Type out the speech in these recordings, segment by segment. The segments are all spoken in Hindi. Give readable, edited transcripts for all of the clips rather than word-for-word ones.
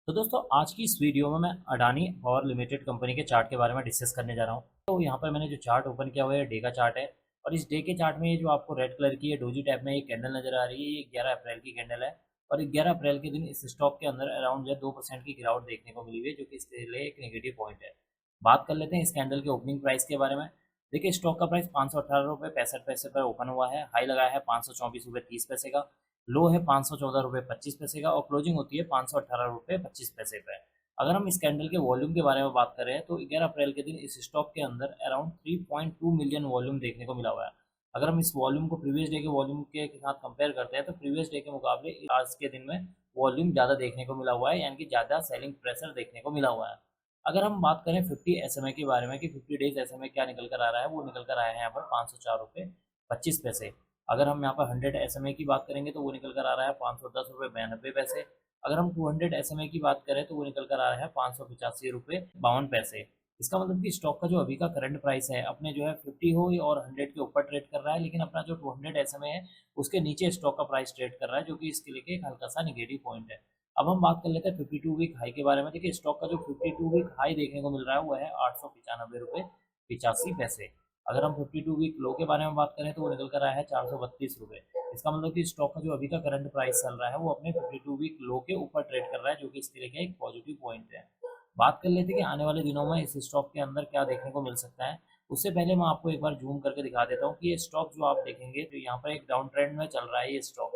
तो दोस्तों आज की इस वीडियो में मैं अडानी पावर लिमिटेड कंपनी के चार्ट के बारे में डिस्कस करने जा रहा हूँ। तो यहाँ पर मैंने जो चार्ट ओपन किया हुआ है डे का चार्ट है और इस डे के चार्ट में ये जो आपको रेड कलर की ये डोजी टाइप में ये कैंडल नजर आ रही है, ये 11 अप्रैल की कैंडल है। और 11 अप्रैल के दिन इस स्टॉक के अंदर अराउंड जो है 2% की गिरावट देखने को मिली हुई है, जो कि इसके लिए एक नेगेटिव पॉइंट है। बात कर लेते हैं इस कैंडल के ओपनिंग प्राइस के बारे में। देखिए स्टॉक का प्राइस 518 रुपये 65 पैसे पर ओपन हुआ है। हाई लगाया है 524 रुपये 30 पैसे का, लो है 514 रुपये 25 पैसे का और क्लोजिंग होती है 518 रुपये 25 पैसे पर। अगर हम इस कैंडल के वॉल्यूम के बारे में बात करें तो 11 अप्रैल के दिन इस स्टॉक के अंदर अराउंड 3.2 मिलियन वॉल्यूम देखने को मिला हुआ है। अगर हम इस वॉल्यूम को प्रीवियस डे के वॉल्यूम के साथ कंपेयर करते हैं तो प्रीवियस डे के मुकाबले आज के दिन में वॉल्यूम ज़्यादा देखने को मिला हुआ है, यानी कि ज़्यादा सेलिंग प्रेशर देखने को मिला हुआ है। अगर हम बात करें 50 SMA के बारे में कि 50 डेज SMA क्या निकल कर आ रहा है, वो निकल कर आया है यहाँ पर 504 रुपये 25 पैसे। अगर हम यहाँ पर 100 SMA की बात करेंगे तो वो निकल कर आ रहा है 510 रुपये 92 पैसे। अगर हम 200 SMA की बात करें तो वो निकल कर आ रहा है 585 रुपये 52 पैसे। इसका मतलब कि स्टॉक का जो अभी का करंट प्राइस है अपने जो है 50 हो और 100 के ऊपर ट्रेड कर रहा है, लेकिन अपना जो 200 SMA है उसके नीचे स्टॉक का प्राइस ट्रेड कर रहा है, जो कि इसके लिए एक हल्का सा निगेटिव पॉइंट है। अब हम बात कर लेते हैं 52 वीक हाई के बारे में। देखिए स्टॉक का जो 52 वीक हाई देखने को मिल रहा है वो है 895 रुपये 85 पैसे। अगर हम 52 वीक लो के बारे में बात करें तो वो निकल कर आया है 432 रुपये। इसका मतलब कि स्टॉक का जो अभी का करंट प्राइस चल रहा है वो अपने 52 वीक लो के ऊपर ट्रेड कर रहा है, जो कि इसके लिए एक पॉजिटिव पॉइंट है। बात कर लेते हैं कि आने वाले दिनों में इस स्टॉक के अंदर क्या देखने को मिल सकता है। उससे पहले मैं आपको एक बार जूम करके दिखा देता हूँ कि ये स्टॉक जो आप देखेंगे तो यहाँ पर एक डाउन ट्रेंड में चल रहा है ये स्टॉक।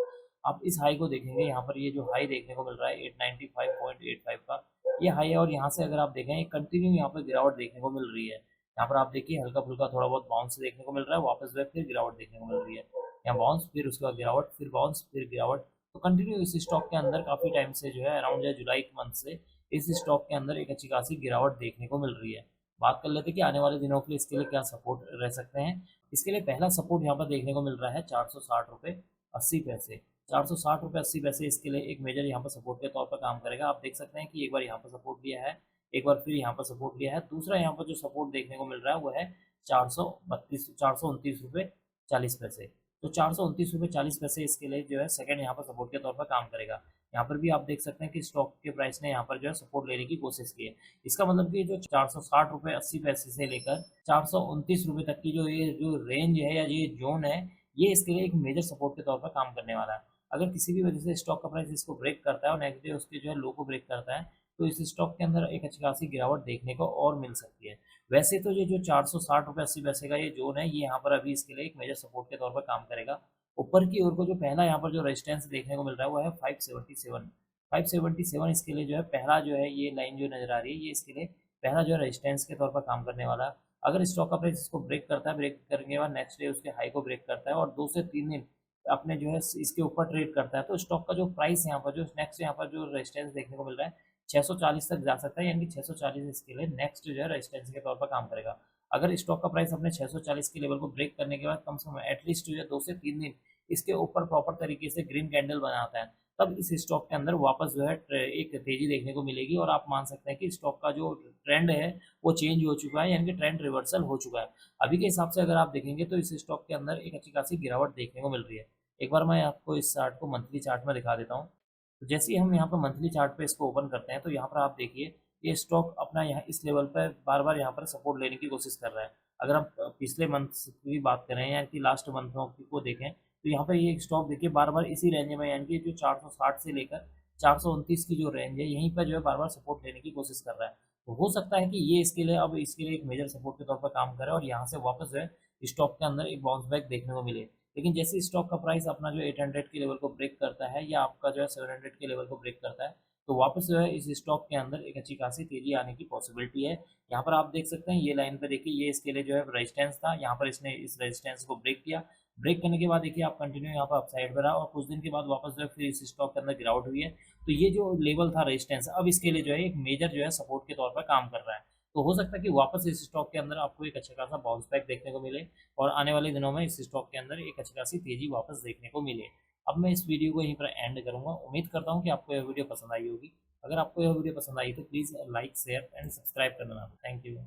आप इस हाई को देखेंगे, यहाँ पर ये जो हाई देखने को मिल रहा है 895.85 का ये हाई है, और यहाँ से अगर आप देखें कंटिन्यू यहाँ पर गिरावट देखने को मिल रही है। यहाँ पर आप देखिए हल्का फुल्का थोड़ा बहुत बाउंस देखने को मिल रहा है, वापस जो है फिर गिरावट देखने को मिल रही है। यहाँ बाउंस फिर उसके बाद गिरावट फिर बाउंस फिर गिरावट। तो कंटिन्यू इस स्टॉक के अंदर काफ़ी टाइम से जो है अराउंड जो है जुलाई के मंथ से इस स्टॉक के अंदर एक अच्छी खासी गिरावट देखने को मिल रही है। बात कर लेते हैं कि आने वाले दिनों के लिए इसके लिए क्या सपोर्ट रह सकते हैं। इसके लिए पहला सपोर्ट यहाँ पर देखने को मिल रहा है 460 रुपये 80 पैसे। 460 रुपये 80 पैसे इसके लिए एक मेजर यहाँ पर सपोर्ट के तौर पर काम करेगा। आप देख सकते हैं कि एक बार यहाँ पर सपोर्ट लिया है, एक बार फिर यहाँ पर सपोर्ट लिया है, दूसरा यहाँ पर जो सपोर्ट देखने को मिल रहा है वो है 429 रुपये 40 पैसे। तो 429 रुपये 40 पैसे इसके लिए जो है सेकंड यहाँ पर सपोर्ट के तौर पर काम करेगा। यहाँ पर भी आप देख सकते हैं कि स्टॉक के प्राइस ने यहाँ पर जो है सपोर्ट लेने की कोशिश की है। इसका मतलब कि जो 460 रुपये 80 पैसे से लेकर 429 रुपये तक की जो ये जो रेंज है या ये जोन है, ये इसके लिए एक मेजर सपोर्ट के तौर पर काम करने वाला है। अगर किसी भी वजह से स्टॉक का प्राइस इसको ब्रेक करता है और नेक्स्ट डे उसके जो है लो को ब्रेक करता है तो इस स्टॉक के अंदर एक अच्छी खासी गिरावट देखने को और मिल सकती है। वैसे तो ये जो 460 रुपये 80 पैसे का ये जोन है ये यहाँ पर अभी इसके लिए एक मेजर सपोर्ट के तौर पर काम करेगा। ऊपर की ओर को जो पहला यहाँ पर जो रेजिस्टेंस देखने को मिल रहा है वो है 577। 577 इसके लिए जो है पहला जो है ये लाइन जो नजर आ रही है ये इसके लिए पहला जो है रेजिस्टेंस के तौर पर काम करने वाला है। अगर स्टॉक का प्राइस इसको ब्रेक करता है, ब्रेक करने के बाद नेक्स्ट डे उसके हाई को ब्रेक करता है और 2 से 3 दिन अपने जो है इसके ऊपर ट्रेड करता है तो स्टॉक का जो प्राइस यहाँ पर जो नेक्स्ट यहाँ पर जो रेजिस्टेंस देखने को मिल रहा है 640 तक जा सकता है, यानी कि 640 इसके लिए नेक्स्ट जो है रेजिस्टेंस के तौर पर काम करेगा। अगर स्टॉक का प्राइस अपने 640 के लेवल को ब्रेक करने के बाद कम से कम एटलीस्ट जो है 2 से 3 दिन इसके ऊपर प्रॉपर तरीके से ग्रीन कैंडल बनाता है तब इस स्टॉक के अंदर वापस जो है एक तेजी देखने को मिलेगी और आप मान सकते हैं कि स्टॉक का जो ट्रेंड है वो चेंज हो चुका है, यानी कि ट्रेंड रिवर्सल हो चुका है। अभी के हिसाब से अगर आप देखेंगे तो इस स्टॉक के अंदर एक अच्छी खासी गिरावट देखने को मिल रही है। एक बार मैं आपको इस चार्ट को मंथली चार्ट में दिखा देता हूँ। तो जैसे ही हम यहाँ पर मंथली चार्ट पे इसको ओपन करते हैं तो यहाँ पर आप देखिए ये स्टॉक अपना यहाँ इस लेवल पर बार बार यहाँ पर सपोर्ट लेने की कोशिश कर रहा है। अगर हम पिछले मंथ की बात करें या कि लास्ट मंथों को देखें तो यहाँ पर ये स्टॉक देखिए बार बार इसी रेंज में, यानी कि जो 460 से लेकर 429 की जो रेंज है यहीं पर जो है बार बार सपोर्ट लेने की कोशिश कर रहा है। तो हो सकता है कि ये इसके लिए अब इसके लिए एक मेजर सपोर्ट के तौर पर काम करे और यहाँ से वापस जो है स्टॉक के अंदर एक बाउंस बैक देखने को मिले। लेकिन जैसे स्टॉक का प्राइस अपना जो 800 के लेवल को ब्रेक करता है या आपका जो है 700 के लेवल को ब्रेक करता है तो वापस जो है इस स्टॉक के अंदर एक अच्छी खासी तेजी आने की पॉसिबिलिटी है। यहाँ पर आप देख सकते हैं ये लाइन पे देखिए ये इसके लिए जो है रेजिस्टेंस था, यहाँ पर इसने इस रेजिस्टेंस को ब्रेक किया। ब्रेक करने के बाद देखिए आप कंटिन्यू यहाँ पर अपसाइड पर रहा और कुछ दिन के बाद वापस जो है फिर इस स्टॉक के अंदर गिरावट हुई है। तो ये जो लेवल था रेजिस्टेंस अब इसके लिए जो है एक मेजर जो है सपोर्ट के तौर पर काम कर रहा है। तो हो सकता है कि वापस इस स्टॉक के अंदर आपको एक अच्छा खासा बाउंस बैक देखने को मिले और आने वाले दिनों में इस स्टॉक के अंदर एक अच्छी खासी तेजी वापस देखने को मिले। अब मैं इस वीडियो को यहीं पर एंड करूंगा। उम्मीद करता हूं कि आपको यह वीडियो पसंद आई होगी। अगर आपको यह वीडियो पसंद आई तो please like share and subscribe करना। Thank you.